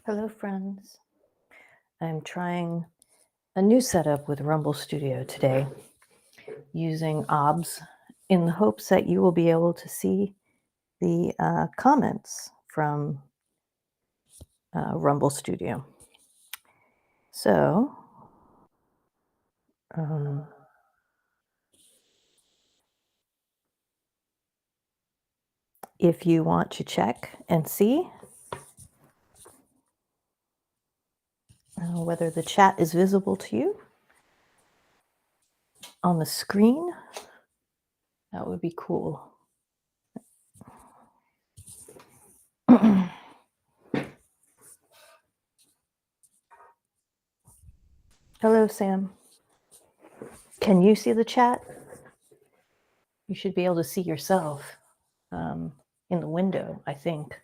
Hello, friends. I'm trying a new setup with Rumble Studio today using OBS in the hopes that you will be able to see the comments from Rumble Studio. So, um, if you want to check and see whether the chat is visible to you on the screen, that would be cool. Hello, Sam. Can you see the chat? You should be able to see yourself in the window, I think.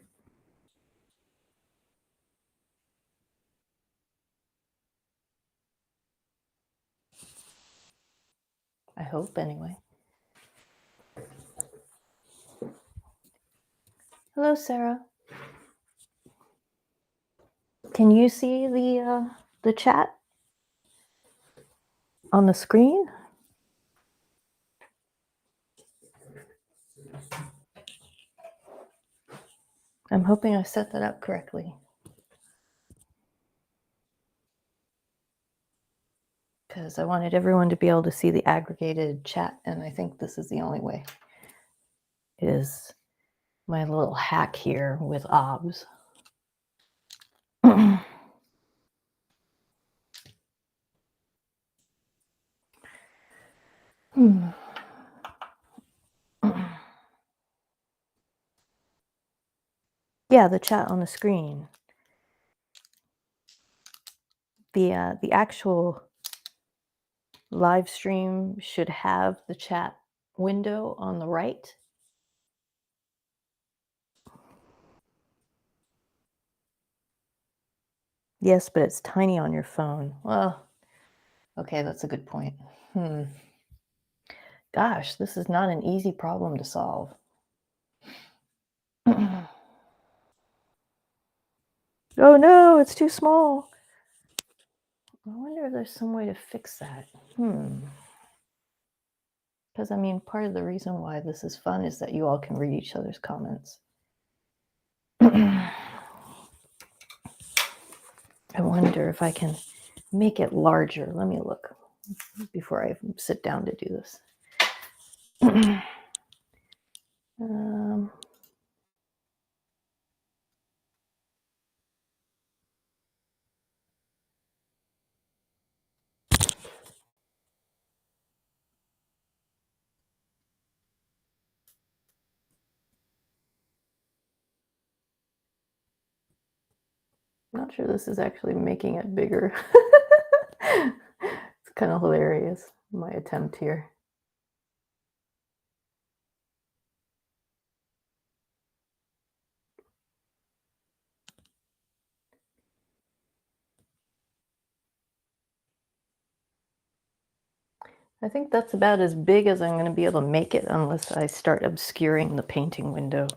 I hope, anyway. Hello, Sarah. Can you see the chat on the screen? I'm hoping I set that up correctly. Because I wanted everyone to be able to see the aggregated chat, and I think this is the only way. Is my little hack here with OBS. Yeah, the chat on the screen. The actual live stream should have the chat window on the right. Yes, but it's tiny on your phone. Well, okay, that's a good point. Gosh, this is not an easy problem to solve. Oh no, it's too small. I wonder if there's some way to fix that. Because, I mean, part of the reason why this is fun is that you all can read each other's comments. I wonder if I can make it larger. Let me look before I sit down to do this. I'm not sure this is actually making it bigger. It's kind of hilarious, my attempt here. I think that's about as big as I'm going to be able to make it unless I start obscuring the painting window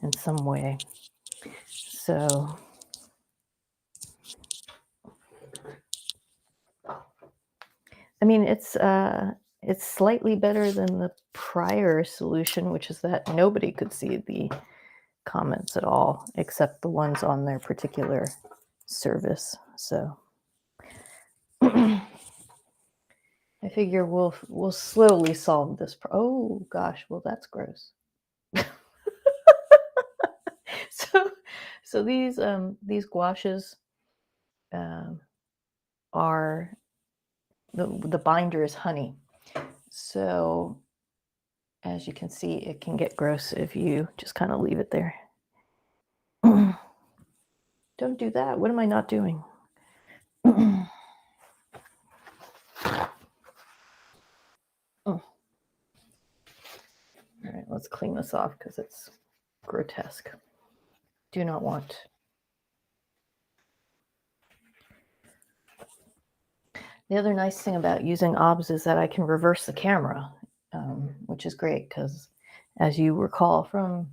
in some way. So I mean, it's slightly better than the prior solution, which is that nobody could see the comments at all except the ones on their particular service. So I figure we'll slowly solve this. Oh gosh, well that's gross. So these gouaches are the binder is honey. So as you can see, it can get gross if you just kind of leave it there. Don't do that. What am I not doing? All right, let's clean this off because it's grotesque. Do not want. The other nice thing about using OBS is that I can reverse the camera, which is great because, as you recall from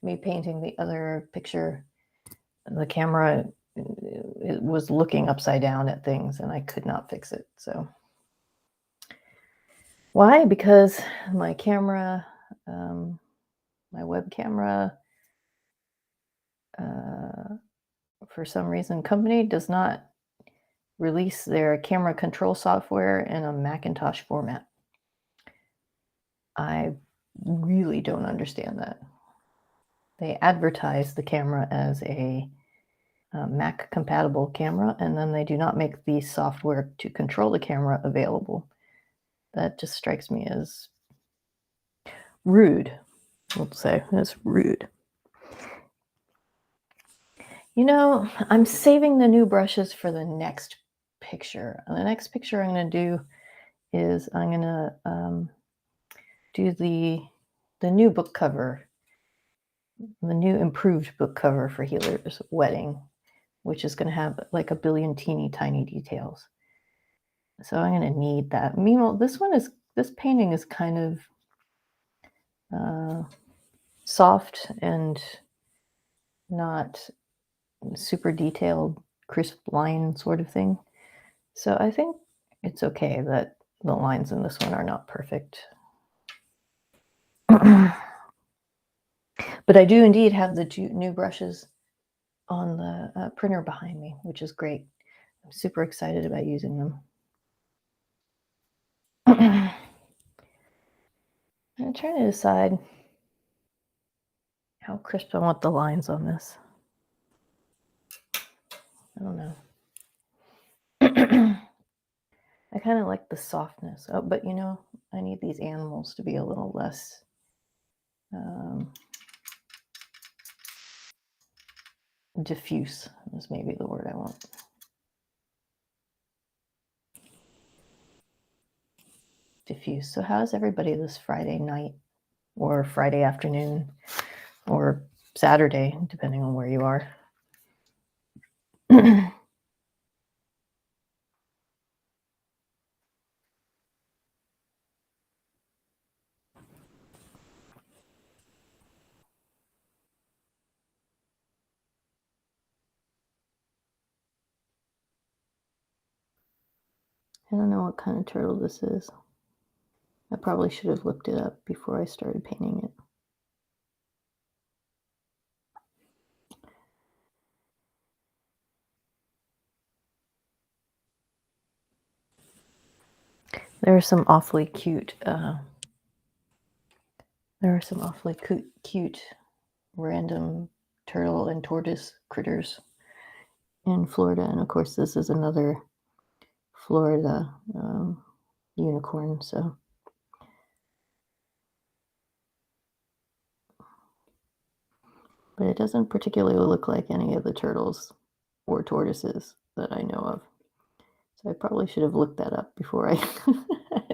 me painting the other picture, the camera it was looking upside down at things and I could not fix it. So why? Because my camera, my web camera, for some reason, company does not release their camera control software in a Macintosh format. I really don't understand that. They advertise the camera as a Mac compatible camera, and then they do not make the software to control the camera available. That just strikes me as rude. We'll say it's rude. You know, I'm saving the new brushes for the next picture. And the next picture I'm going to do is I'm going to do the new book cover, the new improved book cover for Healer's Wedding, which is going to have like a billion teeny tiny details. So I'm going to need that. Meanwhile, this painting is kind of soft and not super detailed, crisp line sort of thing. So I think it's okay that the lines in this one are not perfect. But I do indeed have the two new brushes on the printer behind me, which is great. I'm super excited about using them. I'm trying to decide how crisp I want the lines on this. I don't know. I kind of like the softness. Oh, but you know, I need these animals to be a little less diffuse is maybe the word I want. Diffuse. So how's everybody this Friday night or Friday afternoon or Saturday, depending on where you are? I don't know what kind of turtle this is. I probably should have looked it up before I started painting it. There are some awfully cute random turtle and tortoise critters in Florida, and of course this is another Florida unicorn. So but it doesn't particularly look like any of the turtles or tortoises that I know of. So I probably should have looked that up before I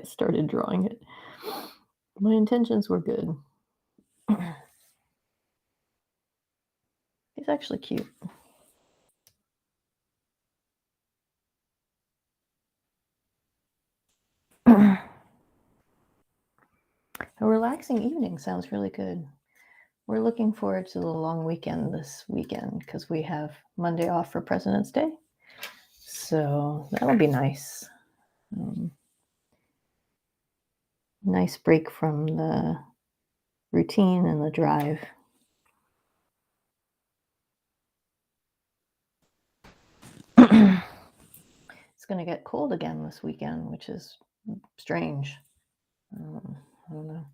started drawing it. My intentions were good. He's actually cute. A relaxing evening sounds really good. We're looking forward to the long weekend this weekend because we have Monday off for President's Day. So that'll be nice. Nice break from the routine and the drive. It's going to get cold again this weekend, which is strange. I don't know.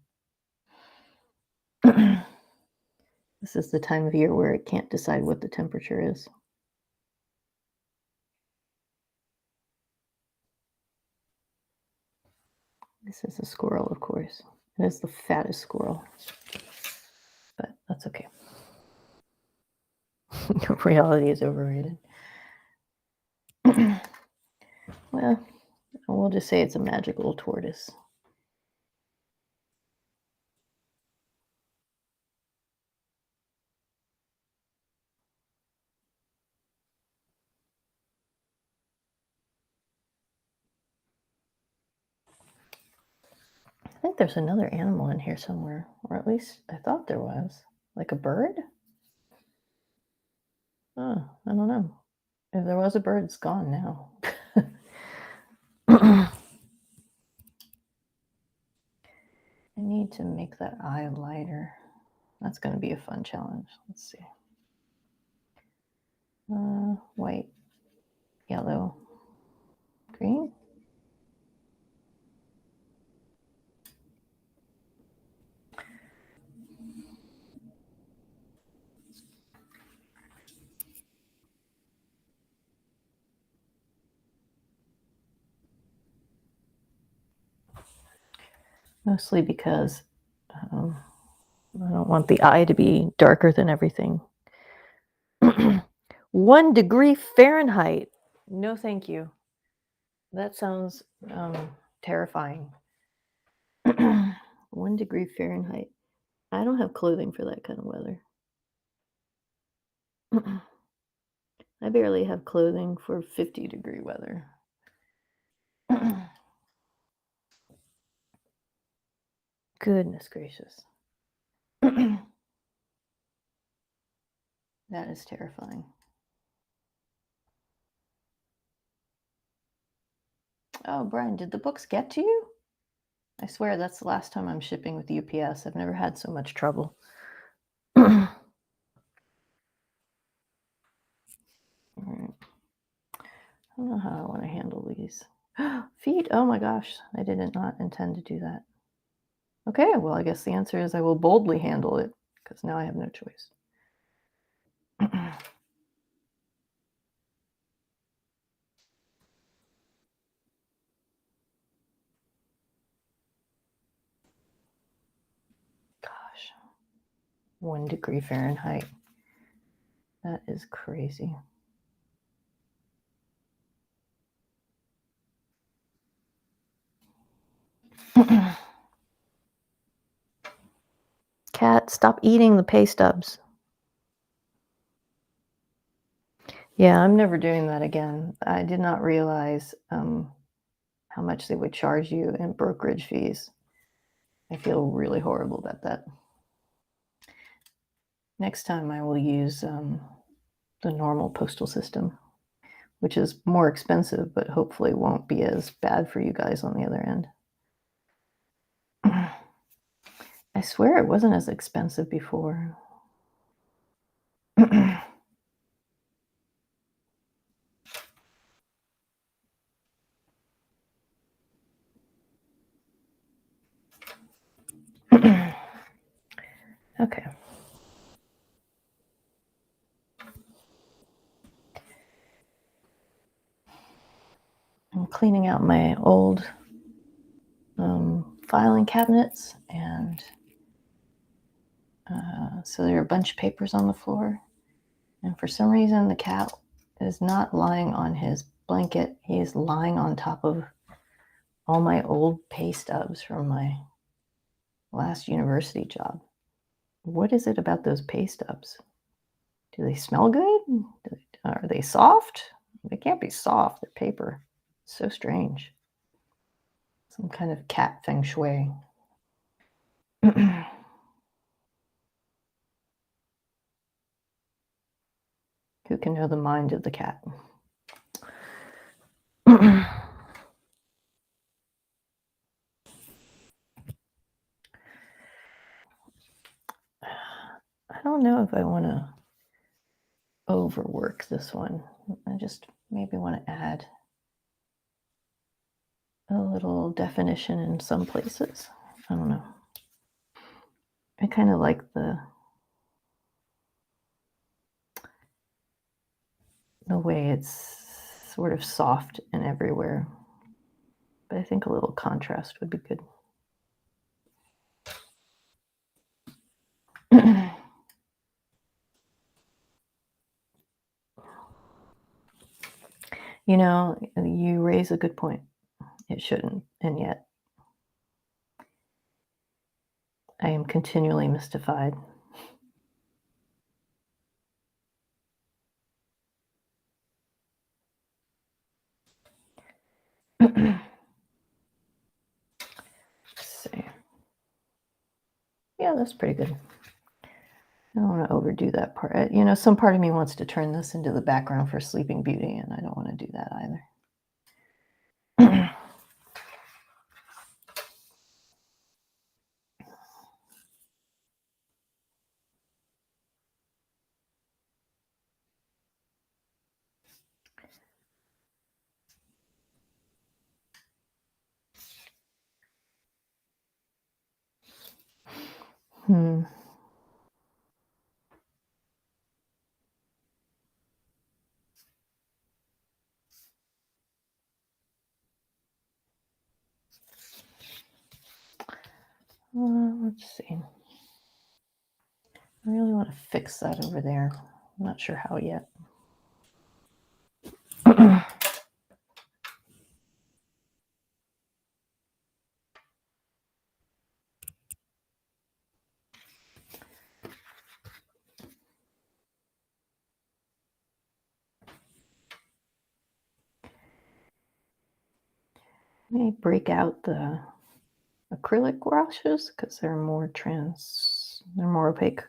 This is the time of year where it can't decide what the temperature is. This is a squirrel, of course. It is the fattest squirrel. But that's okay. Reality is overrated. Well, we'll just say it's a magical tortoise. I think there's another animal in here somewhere, or at least I thought there was. Like a bird? Oh, I don't know. If there was a bird, it's gone now. I need to make that eye lighter. That's going to be a fun challenge. Let's see. White, yellow, green. Mostly because I don't want the eye to be darker than everything. 1 degree Fahrenheit. No, thank you. That sounds terrifying. 1 degree Fahrenheit. I don't have clothing for that kind of weather. I barely have clothing for 50-degree weather. Goodness gracious. That is terrifying. Oh, Brian, did the books get to you? I swear that's the last time I'm shipping with UPS. I've never had so much trouble. All right. I don't know how I want to handle these. Feet? Oh my gosh, I did not intend to do that. Okay, well, I guess the answer is I will boldly handle it because now I have no choice. Gosh, 1 degree Fahrenheit. That is crazy. Cat, stop eating the pay stubs. Yeah, I'm never doing that again. I did not realize how much they would charge you in brokerage fees. I feel really horrible about that. Next time I will use the normal postal system, which is more expensive, but hopefully won't be as bad for you guys on the other end. I swear it wasn't as expensive before. Okay. I'm cleaning out my old filing cabinets, and so there are a bunch of papers on the floor. And for some reason, the cat is not lying on his blanket. He is lying on top of all my old pay stubs from my last university job. What is it about those pay stubs? Do they smell good? Are they soft? They can't be soft. They're paper. So strange. Some kind of cat feng shui. Who can know the mind of the cat? I don't know if I want to overwork this one. I just maybe want to add a little definition in some places. I don't know. I kind of like the way it's sort of soft and everywhere. But I think a little contrast would be good. You know, you raise a good point. It shouldn't, and yet I am continually mystified. Let's see. Yeah, that's pretty good. I don't want to overdo that part. You know, some part of me wants to turn this into the background for Sleeping Beauty, and I don't want to do that either. Hmm. Let's see. I really want to fix that over there. I'm not sure how yet. Let me break out the acrylic washes because they're more opaque,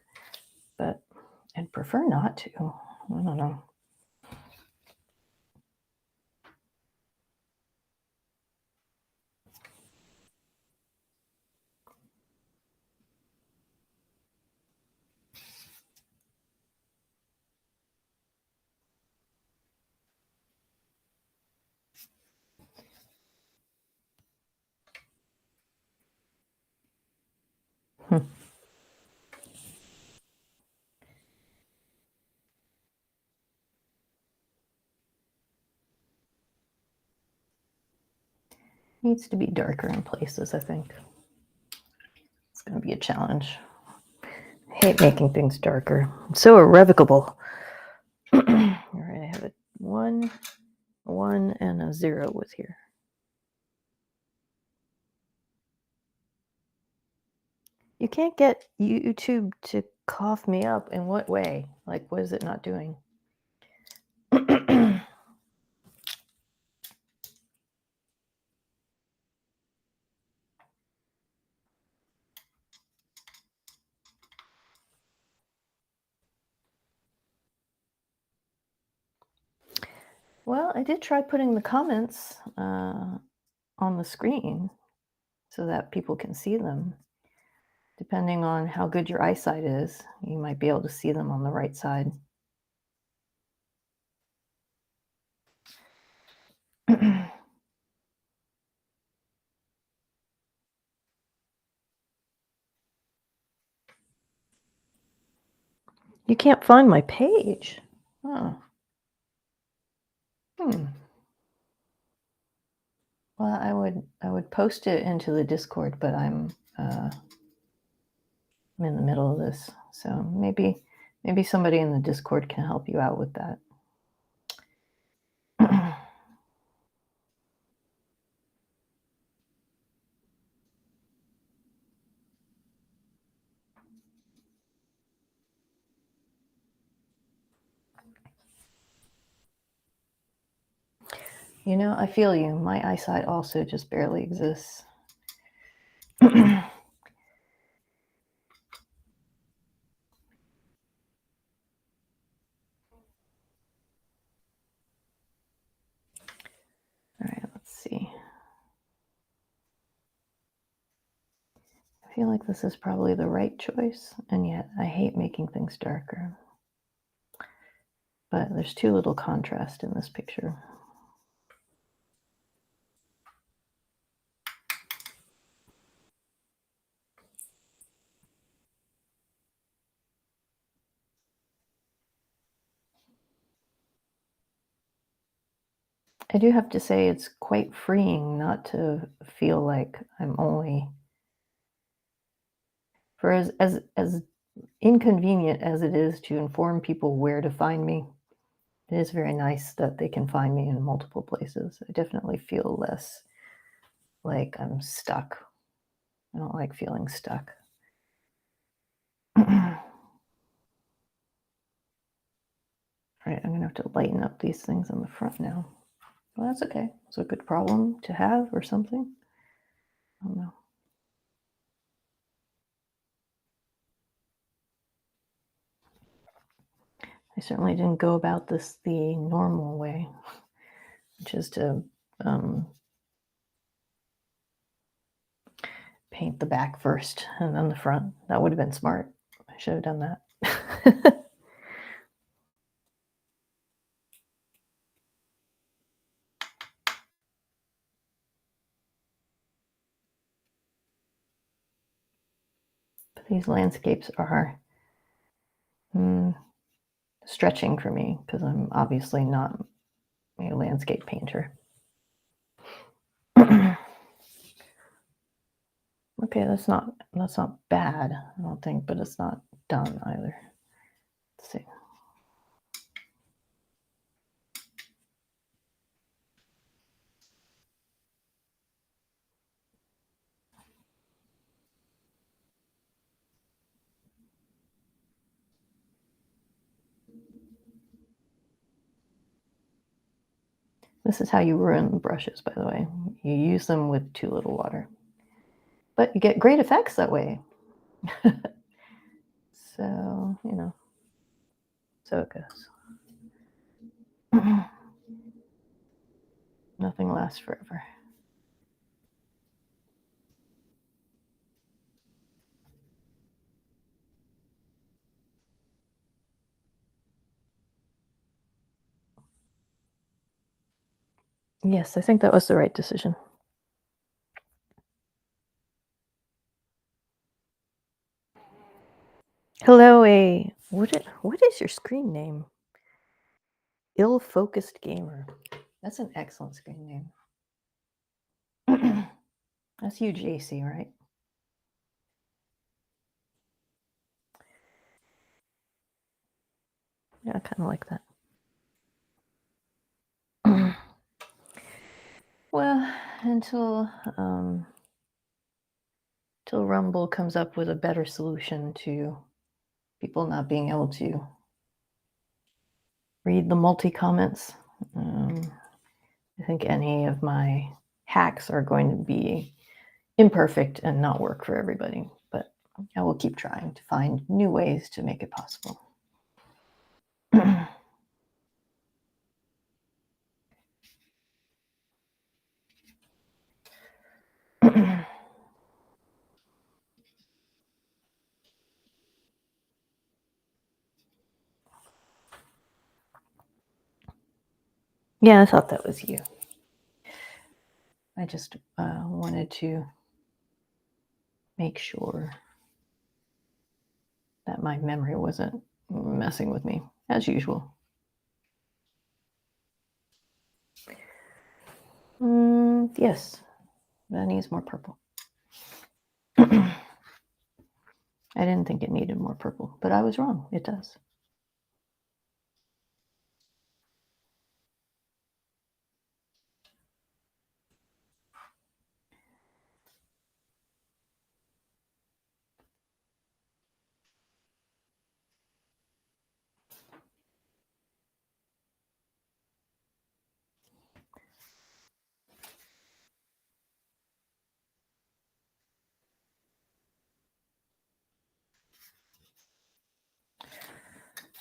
but I'd prefer not to. I don't know. Hmm. Needs to be darker in places, I think. It's going to be a challenge. I hate making things darker. It's so irrevocable. All right, I have a 1, and a 0 with here. You can't get YouTube to cough me up. In what way? Like, what is it not doing? Well, I did try putting the comments on the screen so that people can see them. Depending on how good your eyesight is, you might be able to see them on the right side. You can't find my page. Oh. Well, I would post it into the Discord, but I'm in the middle of this, so maybe somebody in the Discord can help you out with that. You know, I feel you. My eyesight also just barely exists. All right, let's see. I feel like this is probably the right choice, and yet I hate making things darker. But there's too little contrast in this picture. I do have to say it's quite freeing not to feel like I'm only, for as inconvenient as it is to inform people where to find me, it is very nice that they can find me in multiple places. I definitely feel less like I'm stuck. I don't like feeling stuck. All right, I'm gonna have to lighten up these things on the front now. Well, that's okay. It's a good problem to have or something. I don't know. certainly didn't go about this the normal way, which is to paint the back first and then the front. That would have been smart. I should have done that. But these landscapes are stretching for me because I'm obviously not a landscape painter. Okay, that's not bad, I don't think, but it's not done either. Let's see. This is how you ruin brushes, by the way. You use them with too little water. But you get great effects that way. So, so it goes. Nothing lasts forever. Yes, I think that was the right decision. Hello, what is your screen name? Ill-focused gamer. That's an excellent screen name. That's you, JC, right? Yeah, I kind of like that. Well, until Rumble comes up with a better solution to people not being able to read the multi-comments, I think any of my hacks are going to be imperfect and not work for everybody. But I will keep trying to find new ways to make it possible. Yeah, I thought that was you. I just wanted to make sure that my memory wasn't messing with me, as usual. Yes, that needs more purple. I didn't think it needed more purple, but I was wrong. It does.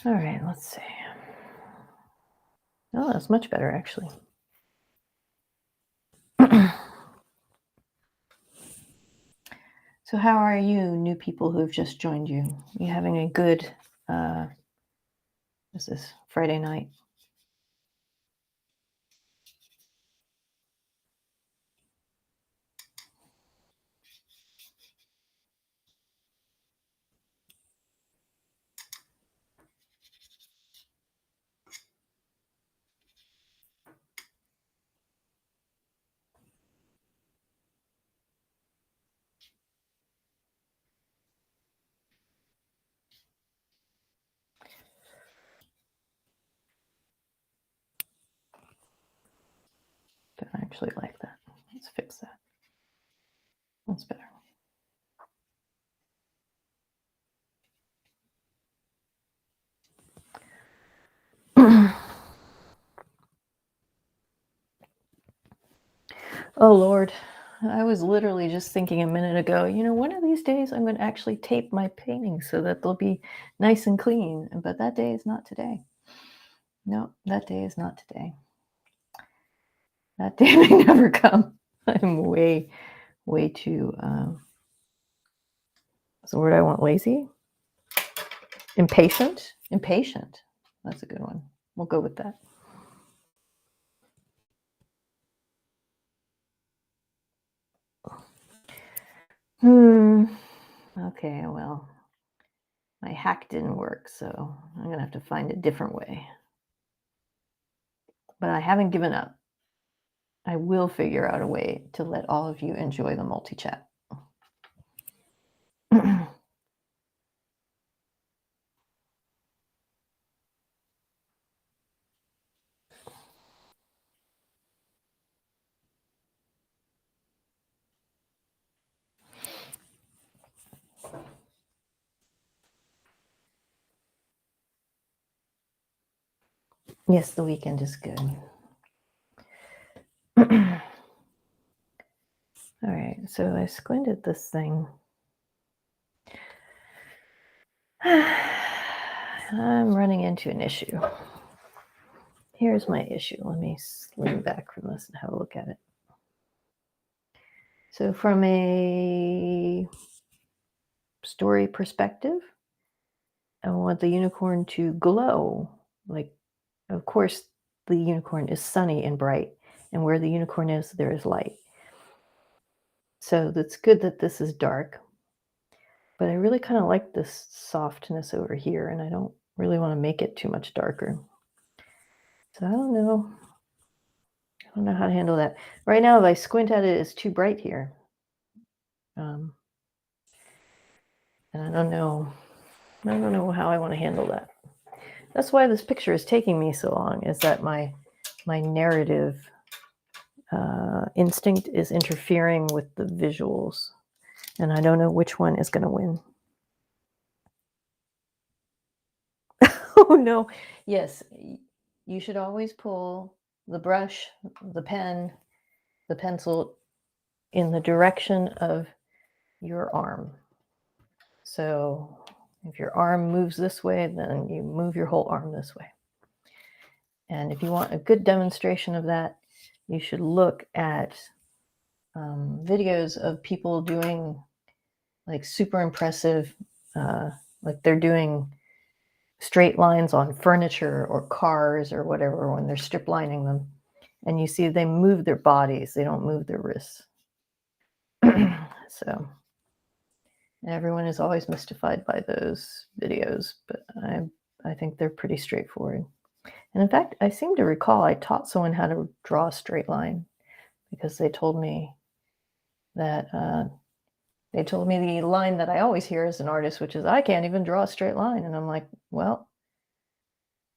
All right, let's see. Oh, that's much better, actually. So how are you, new people who've just joined you? You having a good, this is Friday night? Don't actually like that. Let's fix that. That's better. Oh, Lord. I was literally just thinking a minute ago, one of these days I'm going to actually tape my paintings so that they'll be nice and clean. But that day is not today. No, that day is not today. That day may never come. I'm way, way too, what's the word I want? Lazy? Impatient? Impatient. That's a good one. We'll go with that. Okay, well, my hack didn't work, so I'm going to have to find a different way. But I haven't given up. I will figure out a way to let all of you enjoy the multi-chat. Yes, the weekend is good. All right, so I squinted this thing. I'm running into an issue. Here's my issue. Let me lean back from this and have a look at it. So from a story perspective, I want the unicorn to glow. Like, of course, the unicorn is sunny and bright, and where the unicorn is, there is light. So that's good that this is dark, but I really kind of like this softness over here, and I don't really want to make it too much darker. So I don't know. I don't know how to handle that. Right now, if I squint at it, it's too bright here. And I don't know. I don't know how I want to handle that. That's why this picture is taking me so long, is that my narrative instinct is interfering with the visuals, and I don't know which one is going to win. Oh no. Yes, you should always pull the brush, the pen, the pencil in the direction of your arm. So if your arm moves this way, then you move your whole arm this way. And if you want a good demonstration of that, you should look at videos of people doing like super impressive, like they're doing straight lines on furniture or cars or whatever when they're strip lining them. And you see they move their bodies, they don't move their wrists. So everyone is always mystified by those videos, but I think they're pretty straightforward. And in fact, I seem to recall I taught someone how to draw a straight line because they told me that the line that I always hear as an artist, which is, I can't even draw a straight line. And I'm like, well,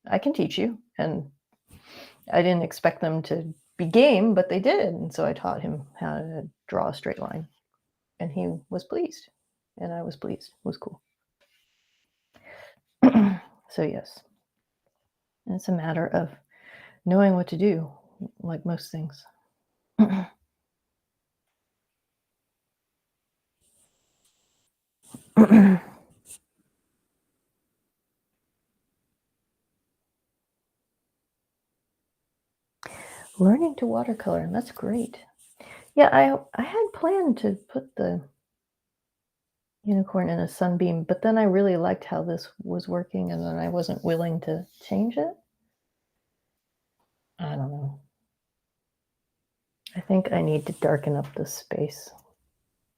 I can teach you. And I didn't expect them to be game, but they did. And so I taught him how to draw a straight line. And he was pleased. And I was pleased. It was cool. So yes, it's a matter of knowing what to do, like most things. Learning to watercolor, and that's great. Yeah, I had planned to put the unicorn in a sunbeam, but then I really liked how this was working, and then I wasn't willing to change it. I don't know. I think I need to darken up this space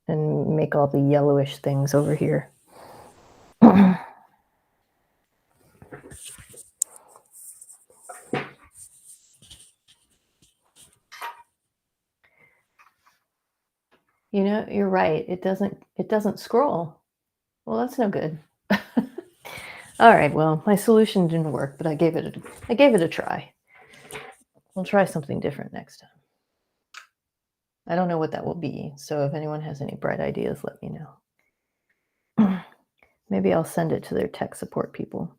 and make all the yellowish things over here. You know, you're right. It doesn't scroll. Well, that's no good. All right, well, my solution didn't work, but I gave it a try. We'll try something different next time. I don't know what that will be, so if anyone has any bright ideas, let me know. Maybe I'll send it to their tech support people.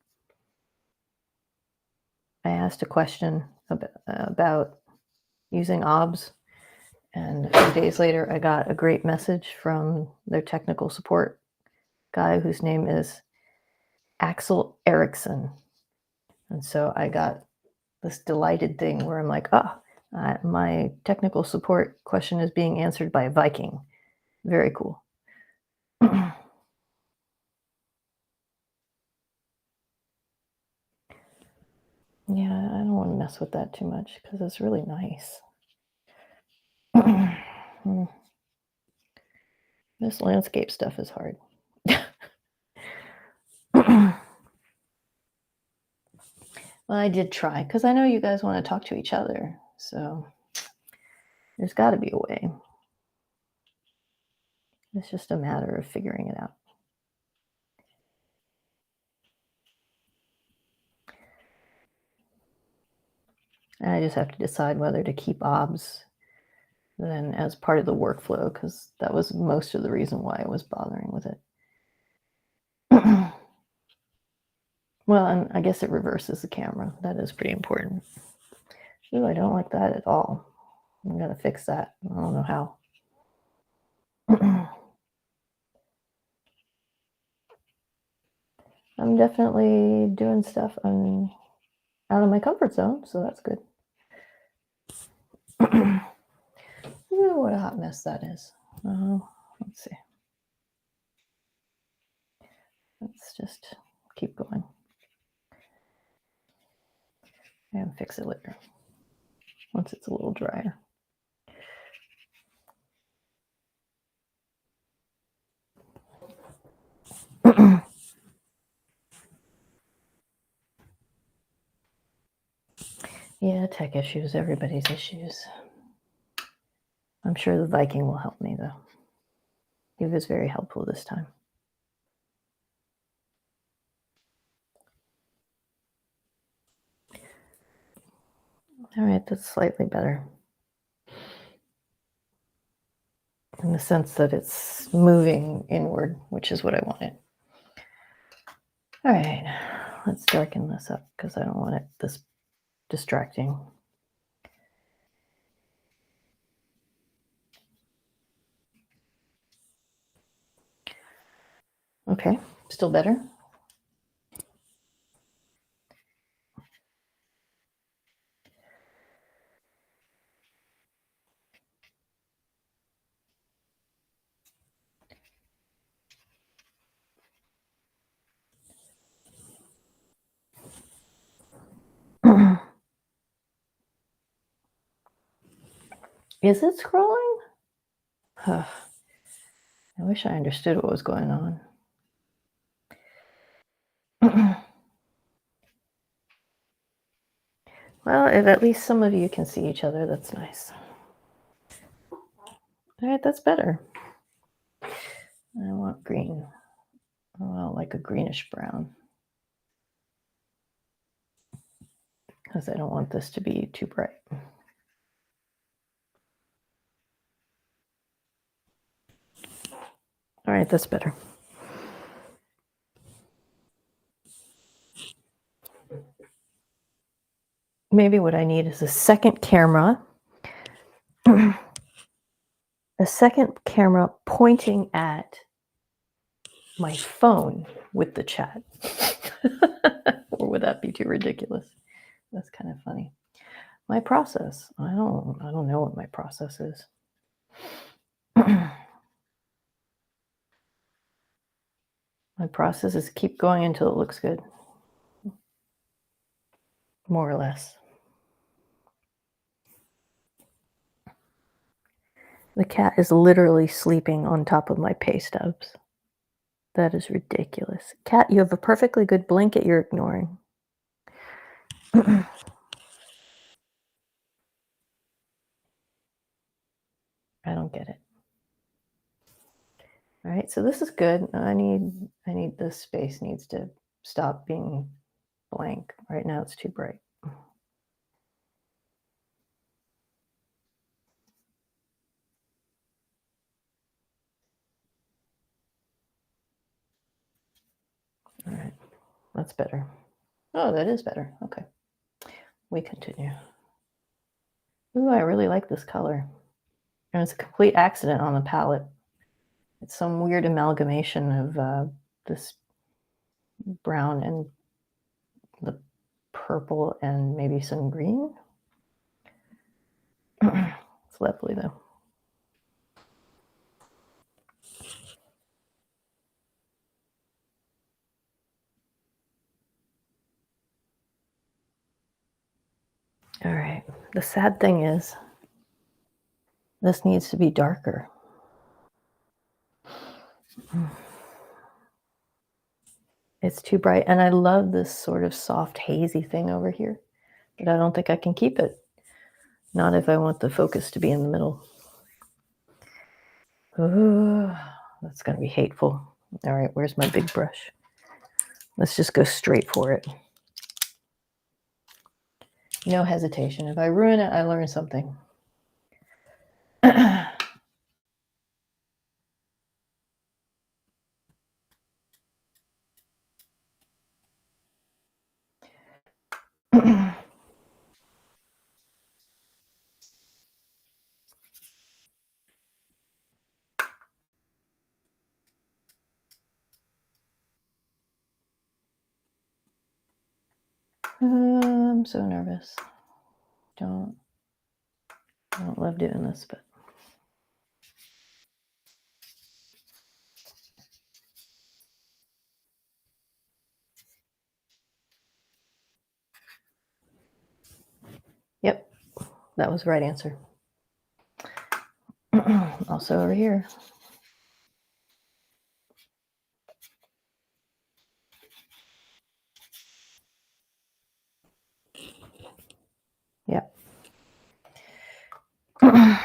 I asked a question about using OBS, and a few days later, I got a great message from their technical support guy whose name is Axel Eriksson. And so I got this delighted thing where I'm like, oh, my technical support question is being answered by a Viking. Very cool. Yeah, I don't want to mess with that too much because it's really nice. This landscape stuff is hard. Well, I did try because I know you guys want to talk to each other. So there's got to be a way. It's just a matter of figuring it out. And I just have to decide whether to keep OBS then as part of the workflow because that was most of the reason why I was bothering with it. Well, and I guess it reverses the camera. That is pretty important. Ooh, I don't like that at all. I'm going to fix that. I don't know how. I'm definitely doing stuff I'm out of my comfort zone, so that's good. Ooh, what a hot mess that is. Let's see. Let's just keep going and fix it later once it's a little drier. Yeah, tech issues, everybody's issues. I'm sure the Viking will help me, though. He was very helpful this time. All right, that's slightly better. In the sense that it's moving inward, which is what I wanted. All right, let's darken this up because I don't want it this distracting. Okay, still better. Is it scrolling? I wish I understood what was going on. Well, if at least some of you can see each other, that's nice. All right, that's better. I want green. I want like a greenish brown. Because I don't want this to be too bright. All right, that's better. Maybe what I need is a second camera. A second camera pointing at my phone with the chat. Or would that be too ridiculous? That's kind of funny. My process. I don't know what my process is. My process is keep going until it looks good. More or less. The cat is literally sleeping on top of my pay stubs. That is ridiculous. Cat, you have a perfectly good blanket you're ignoring. I don't get it. All right, so this is good. I need this space needs to stop being blank. Right now it's too bright. All right, that's better. Oh, that is better. Okay, we continue. Ooh, I really like this color. And it's a complete accident on the palette. It's some weird amalgamation of this brown and the purple and maybe some green. It's lovely though. All right. The sad thing is, this needs to be darker. It's too bright. And I love this sort of soft, hazy thing over here, but I don't think I can keep it. Not if I want the focus to be in the middle. Oh, that's going to be hateful. All right, where's my big brush? Let's just go straight for it. No hesitation. If I ruin it, I learn something. I'm so nervous. I don't love doing this, but yep, that was the right answer. Also over here. Yep. All right,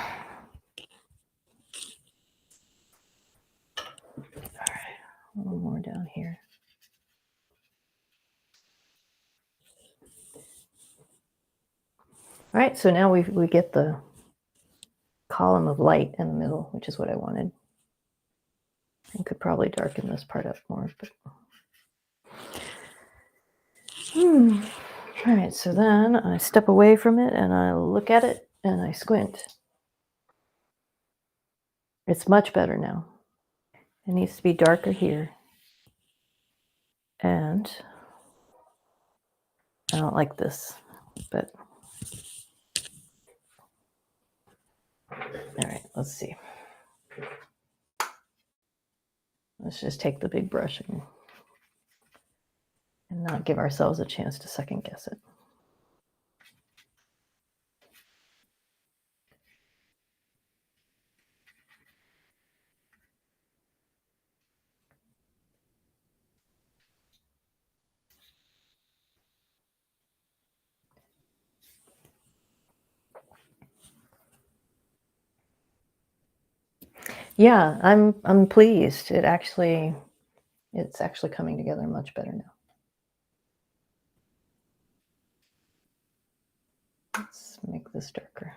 a little more down here. All right, so now we get the column of light in the middle, which is what I wanted. I could probably darken this part up more, but all right, so then I step away from it and I look at it and I squint. It's much better now. It needs to be darker here. And I don't like this, but all right, let's see. Let's just take the big brush and not give ourselves a chance to second guess it. Yeah, I'm pleased. It's actually coming together much better now. Let's make this darker.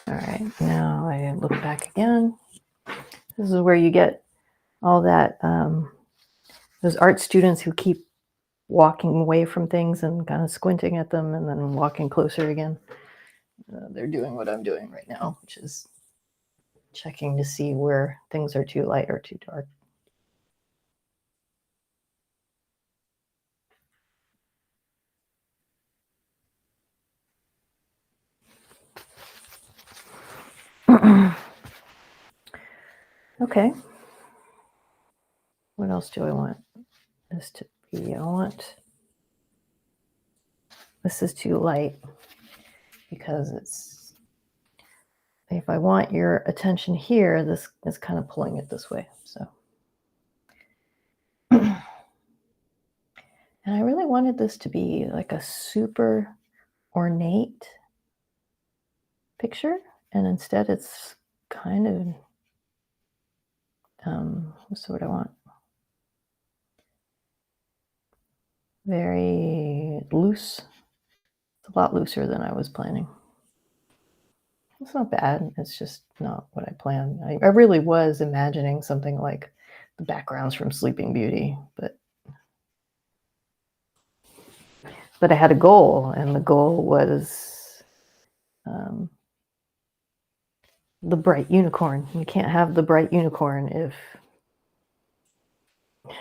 All right, now I look back again. This is where you get all that, those art students who keep walking away from things and kind of squinting at them and then walking closer again. They're doing what I'm doing right now, which is checking to see where things are too light or too dark. Okay. What else do I want this to be? This is too light because if I want your attention here, this is kind of pulling it this way. So, and I really wanted this to be like a super ornate picture, and instead it's kind of, what's what I want? Very loose. It's a lot looser than I was planning. It's not bad. It's just not what I planned. I really was imagining something like the backgrounds from Sleeping Beauty, but I had a goal, and the goal was um, the bright unicorn. You can't have the bright unicorn if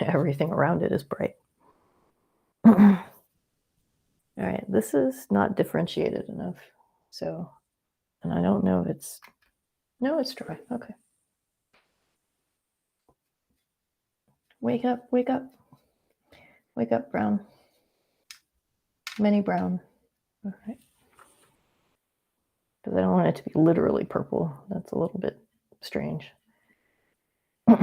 everything around it is bright. All right, this is not differentiated enough. So, and I don't know if it's, no, it's dry. Okay. Wake up, wake up. Wake up, brown. Mini brown. All right. Because I don't want it to be literally purple. That's a little bit strange. So.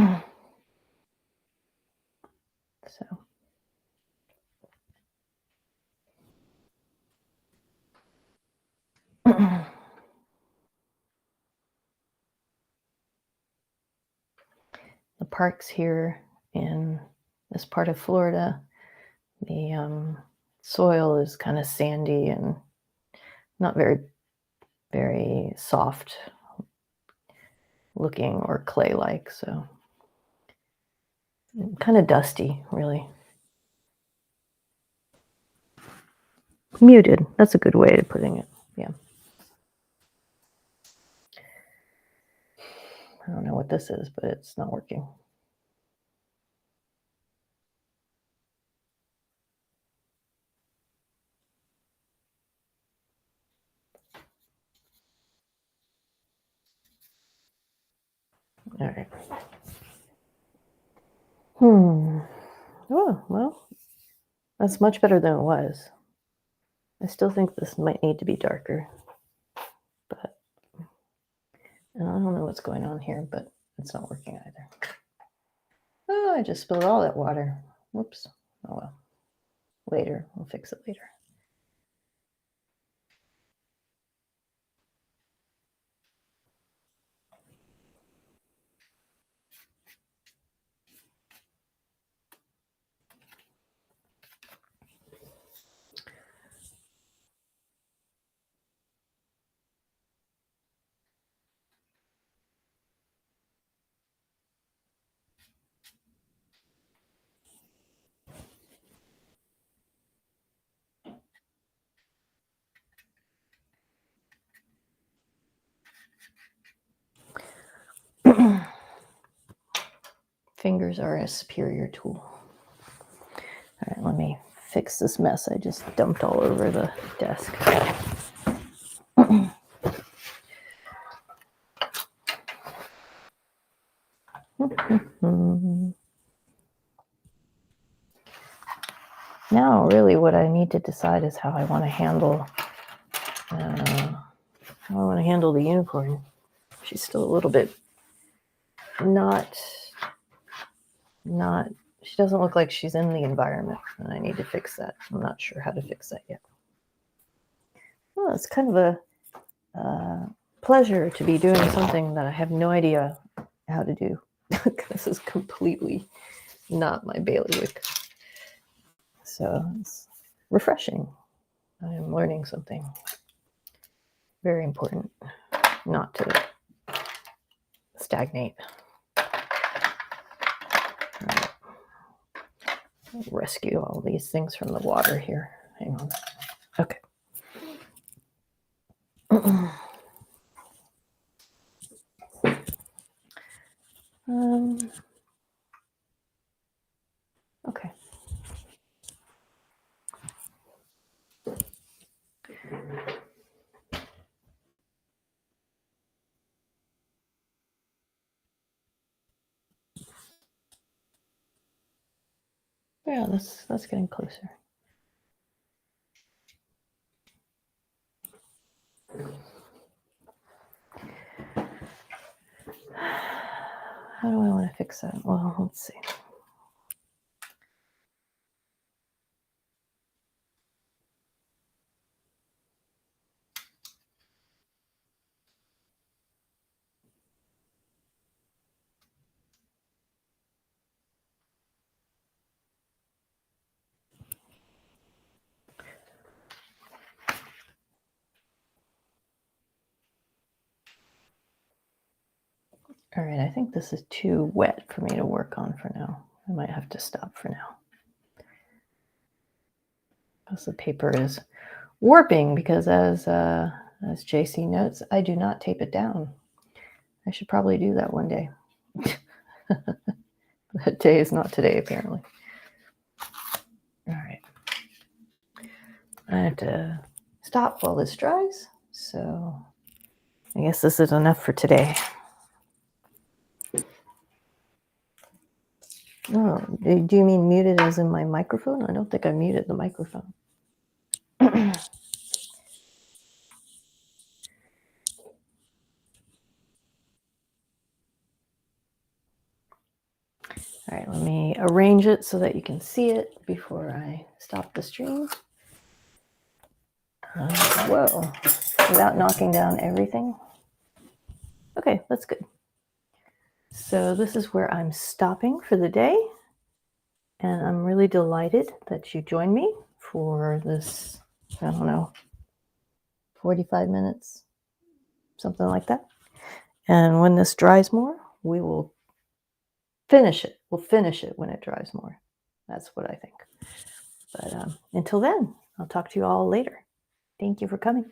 The parks here in this part of Florida, the soil is kind of sandy and not very soft looking or clay-like, so kind of dusty, really. Muted. That's a good way of putting it. Yeah. I don't know what this is, but it's not working. All right. Oh, well, that's much better than it was. I still think this might need to be darker, but and I don't know what's going on here, but it's not working either. Oh, I just spilled all that water. Whoops. Oh well. Later. We'll fix it later. Fingers are a superior tool. All right, let me fix this mess I just dumped all over the desk. Now, really, what I need to decide is how I want to handle the unicorn. She's still a little bit not. She doesn't look like she's in the environment, and I need to fix that. I'm not sure how to fix that yet. Well, it's kind of a pleasure to be doing something that I have no idea how to do. This is completely not my bailiwick. So it's refreshing. I am learning something very important, not to stagnate. Right. Rescue all these things from the water here. Hang on. Okay. Okay. Yeah, that's getting closer. How do I want to fix that? Well, let's see. All right, I think this is too wet for me to work on for now. I might have to stop for now. Because the paper is warping, because as JC notes, I do not tape it down. I should probably do that one day. That day is not today, apparently. All right. I have to stop while this dries. So I guess this is enough for today. Oh, do you mean muted as in my microphone? I don't think I muted the microphone. All right, let me arrange it so that you can see it before I stop the stream. Whoa, without knocking down everything. Okay, that's good. So this is where I'm stopping for the day. And I'm really delighted that you joined me for this, I don't know, 45 minutes, something like that. And when this dries more, we will finish it. We'll finish it when it dries more. That's what I think. But until then, I'll talk to you all later. Thank you for coming.